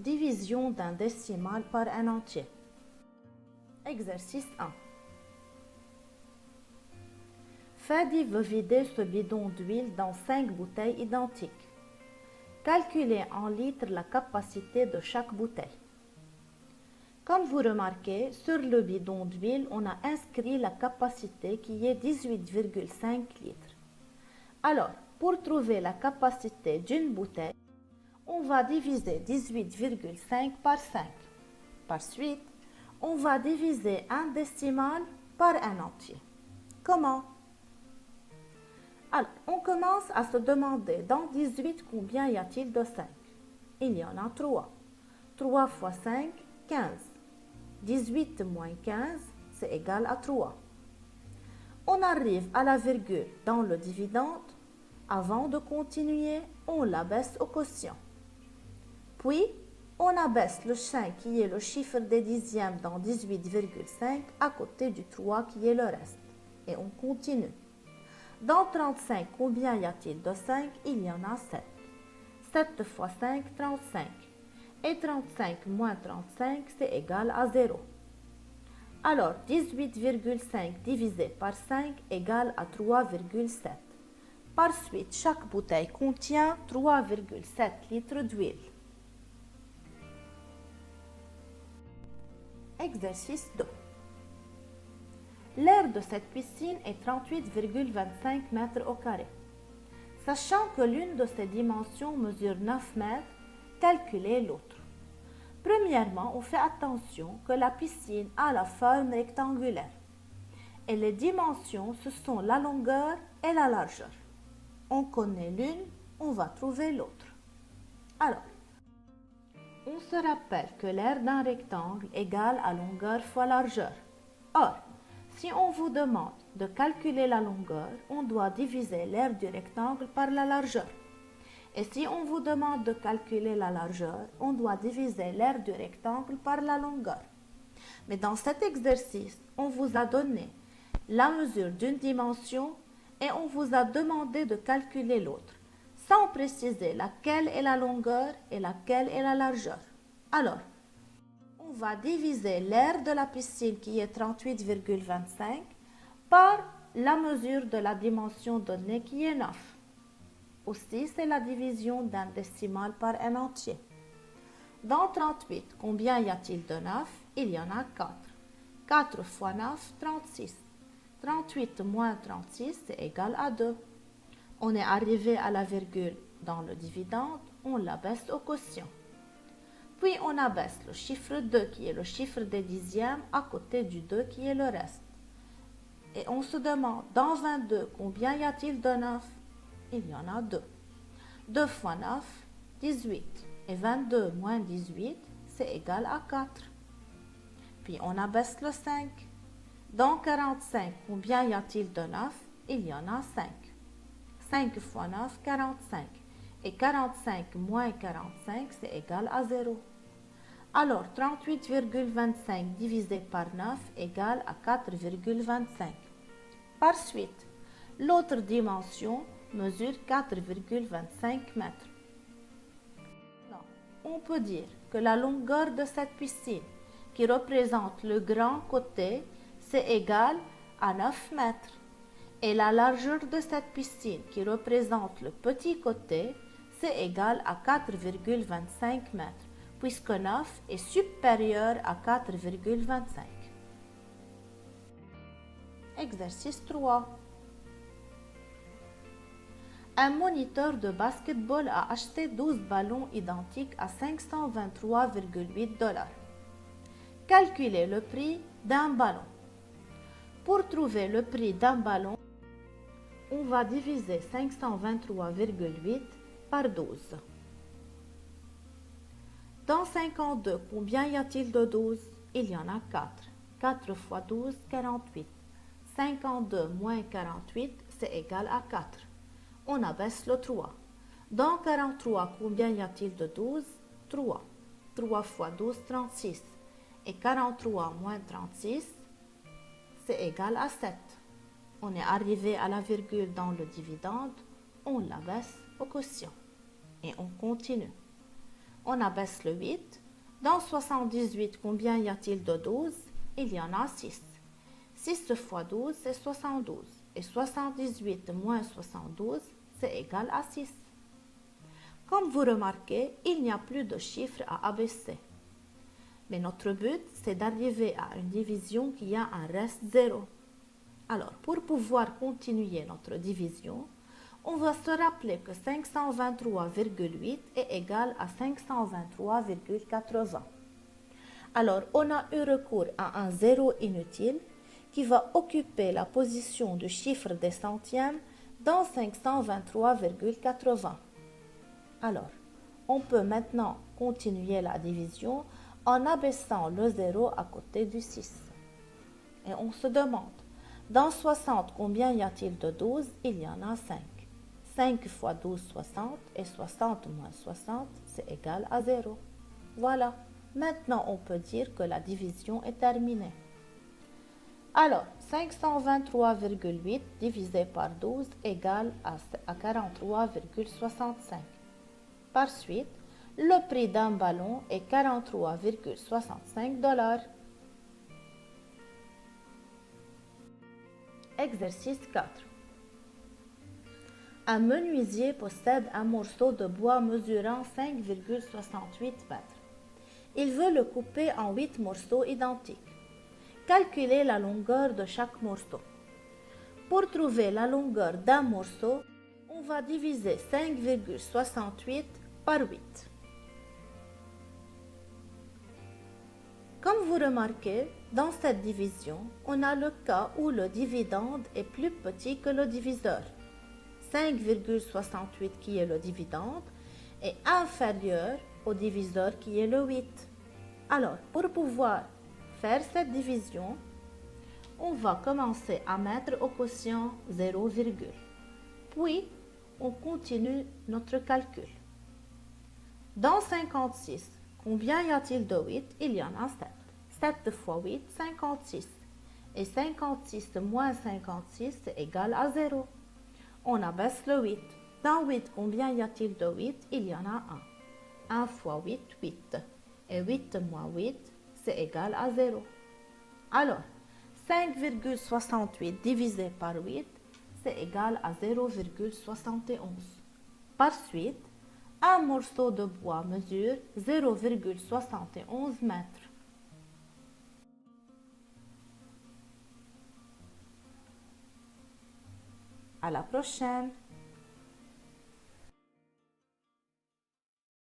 Division d'un décimal par un entier. Exercice 1. Fadi veut vider ce bidon d'huile dans 5 bouteilles identiques. Calculez en litres la capacité de chaque bouteille. Comme vous remarquez, sur le bidon d'huile, on a inscrit la capacité qui est 18,5 litres. Alors, pour trouver la capacité d'une bouteille, on va diviser 18,5 par 5. Par suite, on va diviser un décimal par un entier. Comment? Alors, on commence à se demander dans 18 combien y a-t-il de 5? Il y en a 3. 3 fois 5, 15. 18 moins 15, c'est égal à 3. On arrive à la virgule dans le dividende. Avant de continuer, on l'abaisse au quotient. Puis, on abaisse le 5 qui est le chiffre des dixièmes dans 18,5 à côté du 3 qui est le reste. Et on continue. Dans 35, combien y a-t-il de 5? Il y en a 7. 7 fois 5, 35. Et 35 moins 35, c'est égal à 0. Alors, 18,5 divisé par 5 égale à 3,7. Par suite, chaque bouteille contient 3,7 litres d'huile. Exercice 2. L'aire de cette piscine est 38,25 mètres au carré. Sachant que l'une de ses dimensions mesure 9 mètres, calculez l'autre. Premièrement, on fait attention que la piscine a la forme rectangulaire. Et les dimensions, ce sont la longueur et la largeur. On connaît l'une, on va trouver l'autre. Alors, on se rappelle que l'aire d'un rectangle égale à longueur fois largeur. Or, si on vous demande de calculer la longueur, on doit diviser l'aire du rectangle par la largeur. Et si on vous demande de calculer la largeur, on doit diviser l'aire du rectangle par la longueur. Mais dans cet exercice, on vous a donné la mesure d'une dimension et on vous a demandé de calculer l'autre, sans préciser laquelle est la longueur et laquelle est la largeur. Alors, on va diviser l'aire de la piscine qui est 38,25 par la mesure de la dimension donnée qui est 9. Aussi, c'est la division d'un décimal par un entier. Dans 38, combien y a-t-il de 9? Il y en a 4. 4 fois 9, 36. 38 moins 36, c'est égal à 2. On est arrivé à la virgule dans le dividende, on l'abaisse au quotient. Puis on abaisse le chiffre 2 qui est le chiffre des dixièmes à côté du 2 qui est le reste. Et on se demande, dans 22, combien y a-t-il de 9? Il y en a 2. 2 fois 9, 18. Et 22 moins 18, c'est égal à 4. Puis on abaisse le 5. Dans 45, combien y a-t-il de 9? Il y en a 5. 5 fois 9, 45. Et 45 moins 45, c'est égal à 0. Alors, 38,25 divisé par 9 égale à 4,25. Par suite, l'autre dimension mesure 4,25 mètres. On peut dire que la longueur de cette piscine, qui représente le grand côté, c'est égal à 9 mètres. Et la largeur de cette piscine, qui représente le petit côté, c'est égal à 4,25 mètres, puisque 9 est supérieur à 4,25. Exercice 3. Un moniteur de basketball a acheté 12 ballons identiques à 523,8 $. Calculez le prix d'un ballon. Pour trouver le prix d'un ballon, on va diviser 523,8 par 12. Dans 52, combien y a-t-il de 12? Il y en a 4. 4 fois 12, 48. 52 moins 48, c'est égal à 4. On abaisse le 3. Dans 43, combien y a-t-il de 12? 3. 3 fois 12, 36. Et 43 moins 36, c'est égal à 7. On est arrivé à la virgule dans le dividende, on l'abaisse au quotient. Et on continue. On abaisse le 8. Dans 78, combien y a-t-il de 12? Il y en a 6. 6 fois 12, c'est 72. Et 78 moins 72, c'est égal à 6. Comme vous remarquez, il n'y a plus de chiffres à abaisser. Mais notre but, c'est d'arriver à une division qui a un reste 0. Alors, pour pouvoir continuer notre division, on va se rappeler que 523,8 est égal à 523,80. Alors, on a eu recours à un zéro inutile qui va occuper la position du chiffre des centièmes dans 523,80. Alors, on peut maintenant continuer la division en abaissant le 0 à côté du 6. Et on se demande, dans 60, combien y a-t-il de 12? Il y en a 5. 5 fois 12, 60, et 60 moins 60, c'est égal à 0. Voilà, maintenant on peut dire que la division est terminée. Alors, 523,8 divisé par 12 égale à 43,65. Par suite, le prix d'un ballon est 43,65 $. Exercice 4. Un menuisier possède un morceau de bois mesurant 5,68 mètres. Il veut le couper en 8 morceaux identiques. Calculez la longueur de chaque morceau. Pour trouver la longueur d'un morceau, on va diviser 5,68 par 8. Comme vous remarquez, dans cette division, on a le cas où le dividende est plus petit que le diviseur. 5,68 qui est le dividende est inférieur au diviseur qui est le 8. Alors, pour pouvoir faire cette division, on va commencer à mettre au quotient 0, puis on continue notre calcul. Dans 56, combien y a-t-il de 8? Il y en a 7. 7 fois 8, 56. Et 56 moins 56, c'est égal à 0. On abaisse le 8. Dans 8, combien y a-t-il de 8? Il y en a 1. 1 fois 8, 8. Et 8 moins 8, c'est égal à 0. Alors, 5,68 divisé par 8, c'est égal à 0,71. Par suite, un morceau de bois mesure 0,71 mètres. À la prochaine!